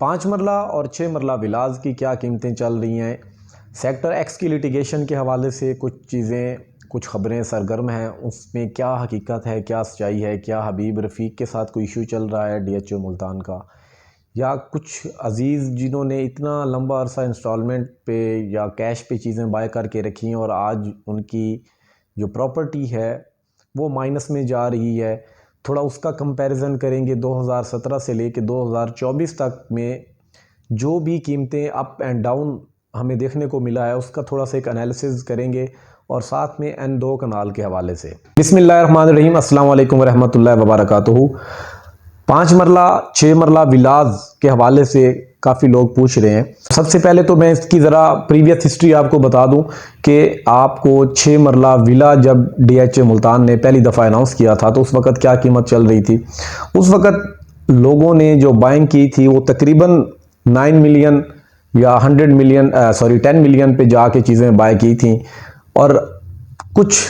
5 मरला और 6 मरला विलाज की क्या कीमतें चल रही हैं। सेक्टर एक्स की लिटिगेशन के हवाले से कुछ ख़बरें सरगर्म हैं, उसमें क्या हकीकत है, क्या सच्चाई है, क्या हबीब रफ़ीक के साथ कोई इशू चल रहा है DHO मुल्तान का, या कुछ अज़ीज़ जिन्होंने इतना लंबा अरसा इंस्टॉलमेंट पे या कैश पे चीज़ें बाय करके रखी हैं और आज उनकी जो प्रॉपर्टी है वो माइनस में जा रही है। थोड़ा उसका कंपैरिजन करेंगे 2017 से लेके 2024 तक में जो भी कीमतें अप एंड डाउन हमें देखने को मिला है उसका थोड़ा सा एक एनालिसिस करेंगे और साथ में N2 कनाल के हवाले से। बिस्मिल्लाहिर्रहमानिर्रहीम, अस्सलाम वालेकुम रहमतुल्लाहि व बरकातुहू। 5 मरला 6 मरला विलाज के हवाले से काफ़ी लोग पूछ रहे हैं। सबसे पहले तो मैं इसकी ज़रा प्रीवियस हिस्ट्री आपको बता दूं कि आपको 6 मरला विला जब DHO मुल्तान ने पहली दफ़ा अनाउंस किया था तो उस वक़्त क्या कीमत चल रही थी। उस वक़्त लोगों ने जो बाइंग की थी वो तकरीबन 9 मिलियन या 10 मिलियन पे जाके चीज़ें बाय की थी और कुछ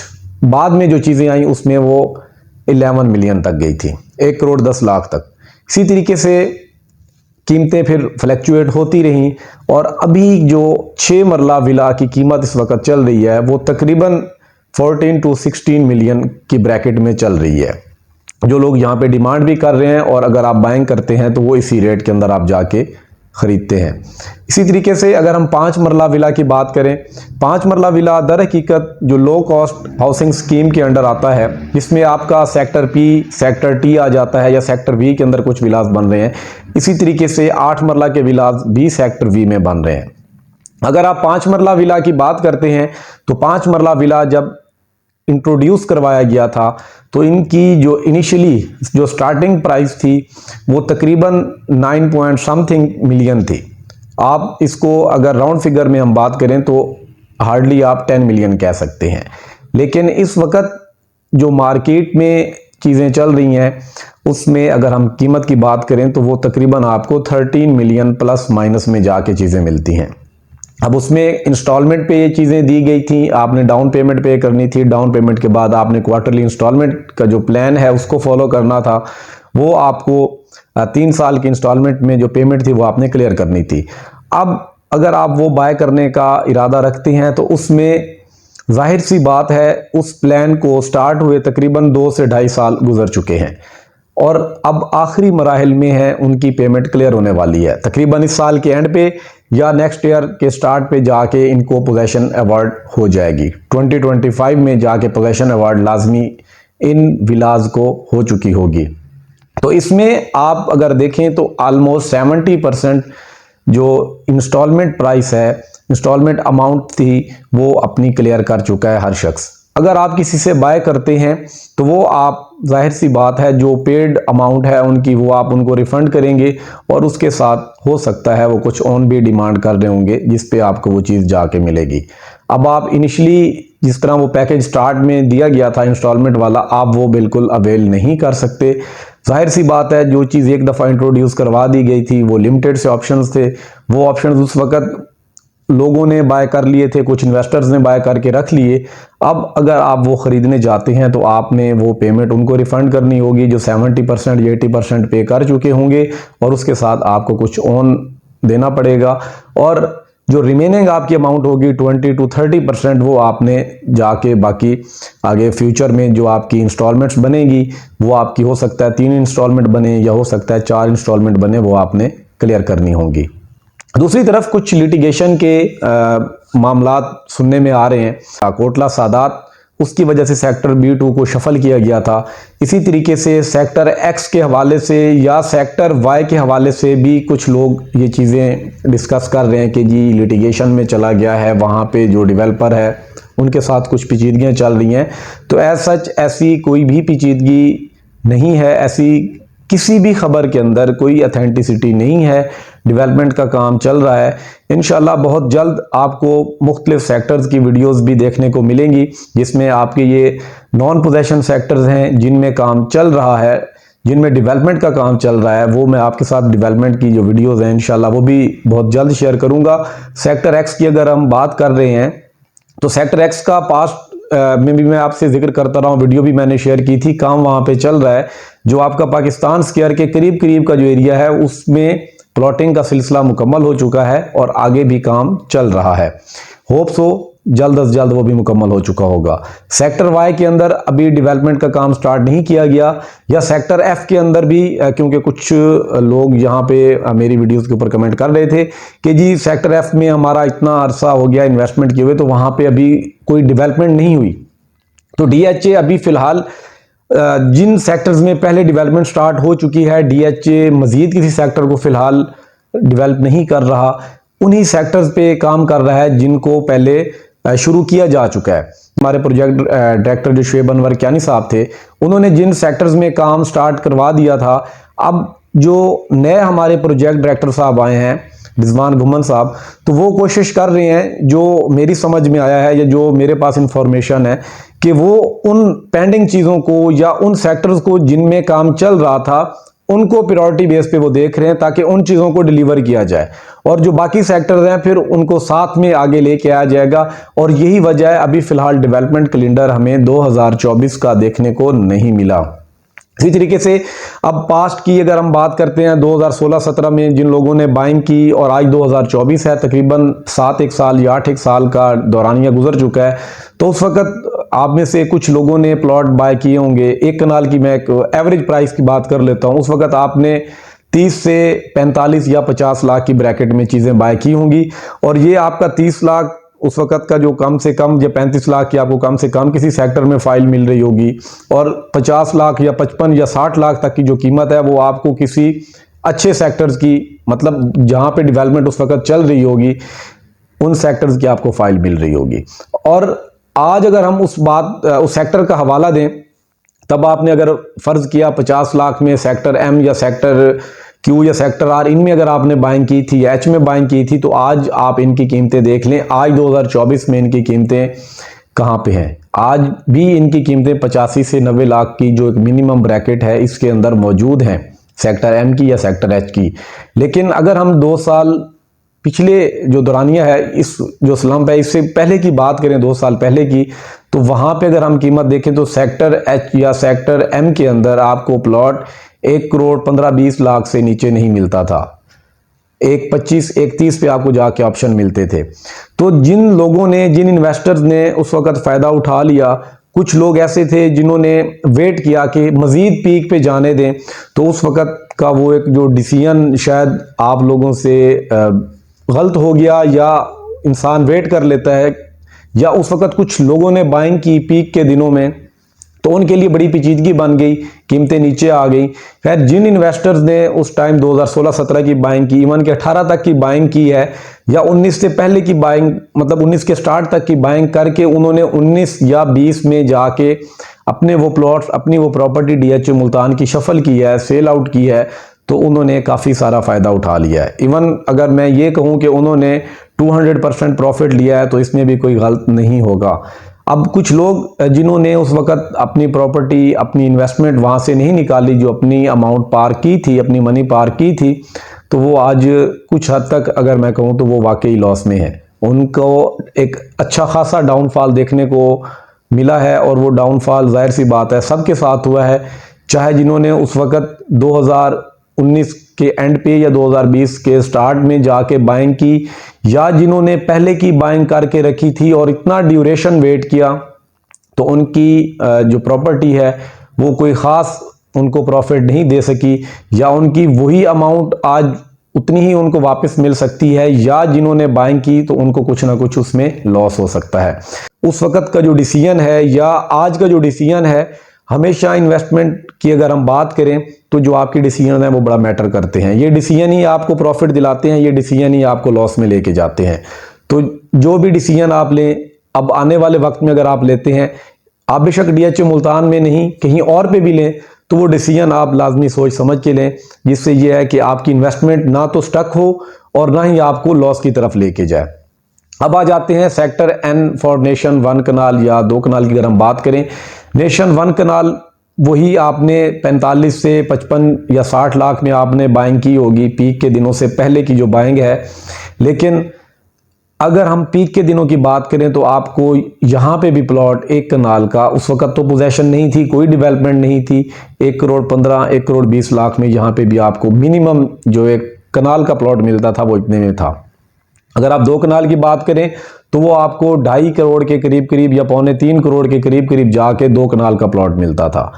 बाद में जो चीज़ें आई उसमें वो 11 मिलियन तक गई थी, 1 करोड़ 10 लाख तक। इसी तरीके से कीमतें फिर फ्लैक्चुएट होती रहीं और अभी जो 6 मरला विला की कीमत इस वक्त चल रही है वो तकरीबन 14 to 16 मिलियन की ब्रैकेट में चल रही है। जो लोग यहाँ पे डिमांड भी कर रहे हैं और अगर आप बाइंग करते हैं तो वो इसी रेट के अंदर आप जाके ख़रीदते हैं। इसी तरीके से अगर हम 5 मरला विला की बात करें, 5 मरला विला दर हकीकत जो लो कॉस्ट हाउसिंग स्कीम के अंडर आता है, जिसमें आपका सेक्टर P, सेक्टर T आ जाता है या सेक्टर V के अंदर कुछ विलास बन रहे हैं। इसी तरीके से 8 मरला के विलास भी सेक्टर V में बन रहे हैं। अगर आप 5 मरला विला की बात करते हैं तो 5 मरला विला जब इंट्रोड्यूस करवाया गया था तो इनकी जो इनिशियली जो स्टार्टिंग प्राइस थी वो तकरीबन 9 पॉइंट समथिंग मिलियन थी। आप इसको अगर राउंड फिगर में हम बात करें तो हार्डली आप 10 मिलियन कह सकते हैं। लेकिन इस वक्त जो मार्केट में चीज़ें चल रही हैं उसमें अगर हम कीमत की बात करें तो वो तकरीबन आपको 13 मिलियन प्लस माइनस में जाके चीज़ें मिलती हैं। अब उसमें इंस्टॉलमेंट पे ये चीज़ें दी गई थी, आपने डाउन पेमेंट पे करनी थी, डाउन पेमेंट के बाद आपने क्वार्टरली इंस्टॉलमेंट का जो प्लान है उसको फॉलो करना था। वो आपको 3 साल की इंस्टॉलमेंट में जो पेमेंट थी वो आपने क्लियर करनी थी। अब अगर आप वो बाय करने का इरादा रखते हैं तो उसमें जाहिर सी बात है उस प्लान को स्टार्ट हुए तकरीबन 2 से 2.5 साल गुजर चुके हैं और अब आखिरी मराहिल में है उनकी पेमेंट क्लियर होने वाली है। तकरीबन इस साल के एंड पे या नेक्स्ट ईयर के स्टार्ट पे जाके इनको पोजेशन अवार्ड हो जाएगी। 2025 में जाके पोजेशन अवार्ड लाजमी इन विलाज को हो चुकी होगी। तो इसमें आप अगर देखें तो ऑलमोस्ट 70% जो इंस्टॉलमेंट प्राइस है, इंस्टॉलमेंट अमाउंट थी, वो अपनी क्लियर कर चुका है हर शख्स। अगर आप किसी से बाय करते हैं तो वो आप जाहिर सी बात है जो पेड अमाउंट है उनकी वो आप उनको रिफ़ंड करेंगे और उसके साथ हो सकता है वो कुछ ऑन भी डिमांड कर रहे होंगे जिस पे आपको वो चीज़ जाके मिलेगी। अब आप इनिशियली जिस तरह वो पैकेज स्टार्ट में दिया गया था इंस्टॉलमेंट वाला, आप वो बिल्कुल अवेल नहीं कर सकते। जाहिर सी बात है जो चीज़ एक दफ़ा इंट्रोड्यूस करवा दी गई थी वो लिमिटेड से ऑप्शंस थे, वो ऑप्शंस उस वक़्त लोगों ने बाय कर लिए थे, कुछ इन्वेस्टर्स ने बाय करके रख लिए। अब अगर आप वो ख़रीदने जाते हैं तो आपने वो पेमेंट उनको रिफ़ंड करनी होगी जो 70% या 80% पे कर चुके होंगे और उसके साथ आपको कुछ ऑन देना पड़ेगा और जो रिमेनिंग आपकी अमाउंट होगी 20 to 30% वो आपने जाके बाकी आगे फ्यूचर में जो आपकी इंस्टॉलमेंट्स बनेगी वो आपकी हो सकता है 3 इंस्टॉलमेंट बने या हो सकता है 4 इंस्टॉलमेंट बने, वो आपने क्लियर करनी होंगी। दूसरी तरफ कुछ लिटिगेशन के मामलात सुनने में आ रहे हैं। कोटला सादात उसकी वजह से सेक्टर B2 को शफल किया गया था। इसी तरीके से सेक्टर X के हवाले से या सेक्टर Y के हवाले से भी कुछ लोग ये चीज़ें डिस्कस कर रहे हैं कि जी लिटिगेशन में चला गया है, वहाँ पे जो डेवलपर है उनके साथ कुछ पेचीदगियाँ चल रही हैं। तो एज सच ऐसी कोई भी पेचीदगी नहीं है, ऐसी किसी भी खबर के अंदर कोई अथेंटिसिटी नहीं है। डेवलपमेंट का काम चल रहा है। इंशाल्लाह बहुत जल्द आपको मुख्तलिफ सेक्टर्स की वीडियोस भी देखने को मिलेंगी जिसमें आपके ये नॉन पोजेशन सेक्टर्स हैं जिनमें काम चल रहा है, जिनमें डेवलपमेंट का काम चल रहा है। वो मैं आपके साथ डेवलपमेंट की जो वीडियोस हैं इंशाल्लाह वो भी बहुत जल्द शेयर करूँगा। सेक्टर एक्स की अगर हम बात कर रहे हैं तो सेक्टर एक्स का पास्ट में भी मैं आपसे जिक्र करता रहा हूँ, वीडियो भी मैंने शेयर की थी। काम वहाँ पे चल रहा है जो आपका पाकिस्तान स्क्वायर के करीब करीब का जो एरिया है उसमें प्लॉटिंग का सिलसिला मुकम्मल हो चुका है और आगे भी काम चल रहा है। होप सो जल्द से जल्द वो भी मुकम्मल हो चुका होगा। सेक्टर वाई के अंदर अभी डेवलपमेंट का काम स्टार्ट नहीं किया गया, या सेक्टर एफ के अंदर भी, क्योंकि कुछ लोग यहाँ पे मेरी वीडियोस के ऊपर कमेंट कर रहे थे कि जी सेक्टर एफ में हमारा इतना अरसा हो गया इन्वेस्टमेंट किए हुए, तो वहाँ पे अभी कोई डेवलपमेंट नहीं हुई। तो डीएचए अभी फिलहाल जिन सेक्टर्स में पहले डेवलपमेंट स्टार्ट हो चुकी है, डीएचए मजीद किसी सेक्टर को फिलहाल डेवलप नहीं कर रहा, उन्हीं सेक्टर्स पे काम कर रहा है जिनको पहले शुरू किया जा चुका है। हमारे प्रोजेक्ट डायरेक्टर जो शुएब अनवर कियानी साहब थे, उन्होंने जिन सेक्टर्स में काम स्टार्ट करवा दिया था, अब जो नए हमारे प्रोजेक्ट डायरेक्टर साहब आए हैं रिजवान घुमन साहब, तो वो कोशिश कर रहे हैं, जो मेरी समझ में आया है या जो मेरे पास इंफॉर्मेशन है, कि वो उन पेंडिंग चीज़ों को या उन सेक्टर्स को जिनमें काम चल रहा था उनको प्रायोरिटी बेस पे वो देख रहे हैं ताकि उन चीज़ों को डिलीवर किया जाए, और जो बाकी सेक्टर्स हैं फिर उनको साथ में आगे लेके आया जाएगा। और यही वजह है अभी फिलहाल डेवलपमेंट कैलेंडर हमें 2024 का देखने को नहीं मिला। इसी तरीके से अब पास्ट की अगर हम बात करते हैं 2016-17 में जिन लोगों ने बाइंग की, और आज 2024 है, तकरीबन 7 साल या 8 साल का दौरानिया गुजर चुका है, तो उस वक्त आप में से कुछ लोगों ने प्लॉट बाय किए होंगे। एक कनाल की मैं एक एवरेज प्राइस की बात कर लेता हूं, उस वक्त आपने 30 से 45 या 50 लाख की ब्रैकेट में चीज़ें बाय की होंगी, और ये आपका 30 लाख उस वक्त का जो कम से कम, या 35 लाख की आपको कम से कम किसी सेक्टर में फाइल मिल रही होगी, और 50 लाख या 55 या 60 लाख तक की जो कीमत है वो आपको किसी अच्छे सेक्टर्स की, मतलब जहां पे डेवलपमेंट उस वक्त चल रही होगी, उन सेक्टर्स की आपको फाइल मिल रही होगी। और आज अगर हम उस सेक्टर का हवाला दें, तब आपने अगर फर्ज किया 50 लाख में सेक्टर एम या सेक्टर क्यू या सेक्टर आर, इनमें अगर आपने बाइंग की थी या एच में बाइंग की थी, तो आज आप इनकी कीमतें देख लें। आज 2024 में इनकी कीमतें कहाँ पे हैं? आज भी इनकी कीमतें 85 से 90 लाख की जो एक मिनिमम ब्रैकेट है इसके अंदर मौजूद हैं, सेक्टर एम की या सेक्टर एच की। लेकिन अगर हम 2 साल पिछले जो दौरानिया है, इस जो स्लम्प है, इससे पहले की बात करें 2 साल पहले की, तो वहाँ पे अगर हम कीमत देखें तो सेक्टर एच या सेक्टर एम के अंदर आपको प्लॉट 1 करोड़ 15-20 लाख से नीचे नहीं मिलता था। 1.25-1.30 पे आपको जाके ऑप्शन मिलते थे। तो जिन लोगों ने, जिन इन्वेस्टर्स ने उस वक्त फ़ायदा उठा लिया, कुछ लोग ऐसे थे जिन्होंने वेट किया कि मज़ीद पीक पे जाने दें, तो उस वक्त का वो एक जो डिसीजन शायद आप लोगों से गलत हो गया, या इंसान वेट कर लेता है, या उस वक्त कुछ लोगों ने बाइंग की पीक के दिनों में, तो उनके लिए बड़ी पेचीदगी बन गई, कीमतें नीचे आ गई। खैर, जिन इन्वेस्टर्स ने उस टाइम 2016-17 की बाइंग की, इवन के 18 तक की बाइंग की है, या 19 से पहले की बाइंग, मतलब 19 के स्टार्ट तक की बाइंग करके उन्होंने 19 या 20 में जाके अपने वो प्लॉट्स, अपनी वो प्रॉपर्टी डीएचए मुल्तान की शफल की है, सेल आउट की है, तो उन्होंने काफ़ी सारा फ़ायदा उठा लिया है। इवन अगर मैं ये कहूँ कि उन्होंने 200% प्रॉफिट लिया है, तो इसमें भी कोई गलत नहीं होगा। अब कुछ लोग जिन्होंने उस वक्त अपनी प्रॉपर्टी, अपनी इन्वेस्टमेंट वहाँ से नहीं निकाली, जो अपनी अमाउंट पार की थी, अपनी मनी पार की थी, तो वो आज कुछ हद तक अगर मैं कहूँ तो वो वाकई लॉस में है। उनको एक अच्छा खासा डाउनफॉल देखने को मिला है, और वो डाउनफॉल जाहिर सी बात है सबके साथ हुआ है, चाहे जिन्होंने उस वक्त 2019 के एंड पे या 2020 के स्टार्ट में जाके बाइंग की, या जिन्होंने पहले की बाइंग करके रखी थी और इतना ड्यूरेशन वेट किया, तो उनकी जो प्रॉपर्टी है वो कोई ख़ास उनको प्रॉफिट नहीं दे सकी, या उनकी वही अमाउंट आज उतनी ही उनको वापस मिल सकती है, या जिन्होंने बाइंग की तो उनको कुछ ना कुछ उसमें लॉस हो सकता है। उस वक्त का जो डिसीजन है या आज का जो डिसीजन है, हमेशा इन्वेस्टमेंट की अगर हम बात करें तो जो आपके डिसीजन है वो बड़ा मैटर करते हैं। ये डिसीजन ही आपको प्रॉफिट दिलाते हैं, ये डिसीजन ही आपको लॉस में लेके जाते हैं। तो जो भी डिसीजन आप लें, अब आने वाले वक्त में अगर आप लेते हैं, आप बेशक डीएचए मुल्तान में नहीं कहीं और पे भी लें, तो वो डिसीजन आप लाजमी सोच समझ के लें, जिससे ये है कि आपकी इन्वेस्टमेंट ना तो स्टक हो और ना ही आपको लॉस की तरफ लेके जाए। अब आ जाते हैं सेक्टर एन फॉर नेशन 1 कनाल या 2 कनाल की अगर हम बात करें। नेशन 1 कनाल वही आपने 45 से 55 या 60 लाख में आपने बाइंग की होगी, पीक के दिनों से पहले की जो बाइंग है। लेकिन अगर हम पीक के दिनों की बात करें तो आपको यहाँ पे भी प्लॉट 1 कनाल का, उस वक्त तो पोजेशन नहीं थी, कोई डेवलपमेंट नहीं थी, 1 करोड़ 15, 1 करोड़ 20 लाख में यहाँ पे भी आपको मिनिमम जो एक कनाल का प्लॉट मिलता था वो इतने में था। अगर आप 2 कनाल की बात करें तो वो आपको 2.5 करोड़ के करीब करीब या 2.25 करोड़ के करीब करीब जाके 2 कनाल का प्लॉट मिलता था।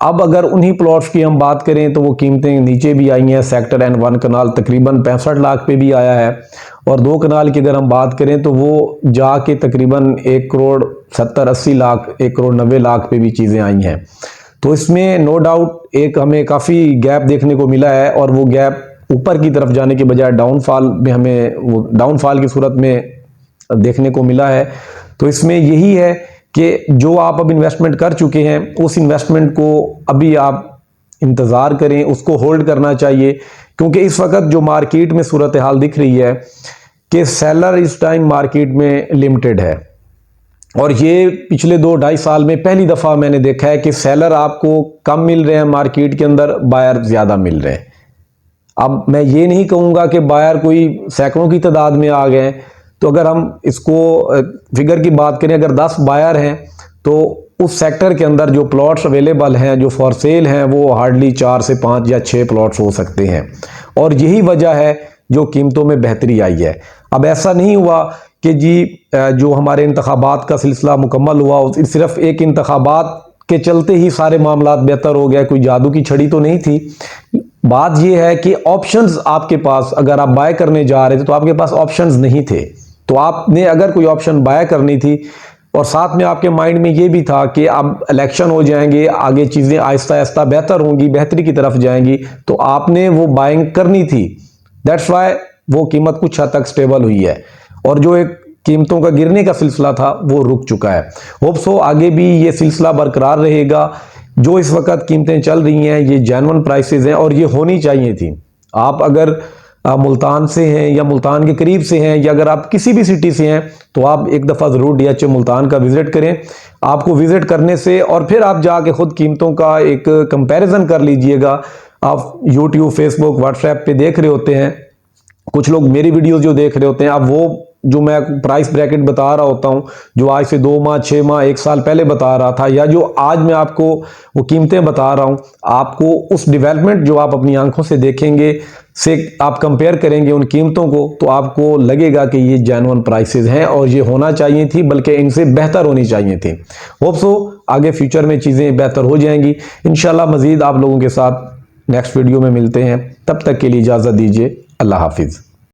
अब अगर उन्हीं प्लॉट्स की हम बात करें तो वो कीमतें नीचे भी आई हैं। सेक्टर एंड 1 कनाल तकरीबन 65 लाख पे भी आया है, और 2 कनाल की अगर हम बात करें तो वो जाके तकरीबन 1 करोड़ 70-80 लाख, 1 करोड़ 90 लाख पे भी चीज़ें आई हैं। तो इसमें नो डाउट एक हमें काफ़ी गैप देखने को मिला है, और वो गैप ऊपर की तरफ जाने के बजाय डाउनफॉल में हमें वो डाउनफॉल की सूरत में देखने को मिला है। तो इसमें यही है कि जो आप अब इन्वेस्टमेंट कर चुके हैं उस इन्वेस्टमेंट को अभी आप इंतज़ार करें, उसको होल्ड करना चाहिए, क्योंकि इस वक्त जो मार्केट में सूरत हाल दिख रही है कि सेलर इस टाइम मार्केट में लिमिटेड है। और ये पिछले 2-2.5 साल में पहली दफ़ा मैंने देखा है कि सेलर आपको कम मिल रहे हैं मार्केट के अंदर, बायर ज़्यादा मिल रहे हैं। अब मैं ये नहीं कहूँगा कि बायर कोई सैकड़ों की तादाद में आ गए हैं। तो अगर हम इसको फिगर की बात करें, अगर 10 बायर हैं तो उस सेक्टर के अंदर जो प्लॉट्स अवेलेबल हैं, जो फॉर सेल हैं, वो हार्डली 4 से 5 या 6 प्लॉट्स हो सकते हैं। और यही वजह है जो कीमतों में बेहतरी आई है। अब ऐसा नहीं हुआ कि जी जो हमारे इंतखाबात का सिलसिला मुकम्मल हुआ सिर्फ एक इंतखाबात के चलते ही सारे मामलात बेहतर हो गया, कोई जादू की छड़ी तो नहीं थी। बात यह है कि ऑप्शंस आपके पास, अगर आप बाय करने जा रहे थे तो आपके पास ऑप्शंस नहीं थे। तो आपने अगर कोई ऑप्शन बाय करनी थी और साथ में आपके माइंड में ये भी था कि अब इलेक्शन हो जाएंगे, आगे चीज़ें आहिस्ता आहिस्ता बेहतर होंगी, बेहतरी की तरफ जाएंगी, तो आपने वो बाइंग करनी थी। दैट्स वाई वो कीमत कुछ हद तक स्टेबल हुई है, और जो एक कीमतों का गिरने का सिलसिला था वो रुक चुका है। होप सो आगे भी ये सिलसिला बरकरार रहेगा। जो इस वक्त कीमतें चल रही हैं ये जेन्युइन प्राइसेस हैं, और ये होनी चाहिए थी। आप अगर मुल्तान से हैं या मुल्तान के करीब से हैं, या अगर आप किसी भी सिटी से हैं, तो आप एक दफ़ा ज़रूर DHA मुल्तान का विज़िट करें। आपको विज़िट करने से और फिर आप जाके ख़ुद कीमतों का एक कंपैरिजन कर लीजिएगा। आप YouTube, Facebook, WhatsApp पे देख रहे होते हैं, कुछ लोग मेरी वीडियोस जो देख रहे होते हैं, अब वो जो मैं प्राइस ब्रैकेट बता रहा होता हूं, जो आज से 2 माह, 6 माह, 1 साल पहले बता रहा था, या जो आज मैं आपको वो कीमतें बता रहा हूं, आपको उस डेवलपमेंट जो आप अपनी आंखों से देखेंगे से आप कंपेयर करेंगे उन कीमतों को, तो आपको लगेगा कि ये जेन्युइन प्राइसेस हैं और ये होना चाहिए थी, बल्कि इनसे बेहतर होनी चाहिए थी। होप सो आगे फ्यूचर में चीज़ें बेहतर हो जाएंगी इंशाल्लाह। मज़ीद आप लोगों के साथ नेक्स्ट वीडियो में मिलते हैं, तब तक के लिए इजाज़त दीजिए। अल्लाह हाफिज़।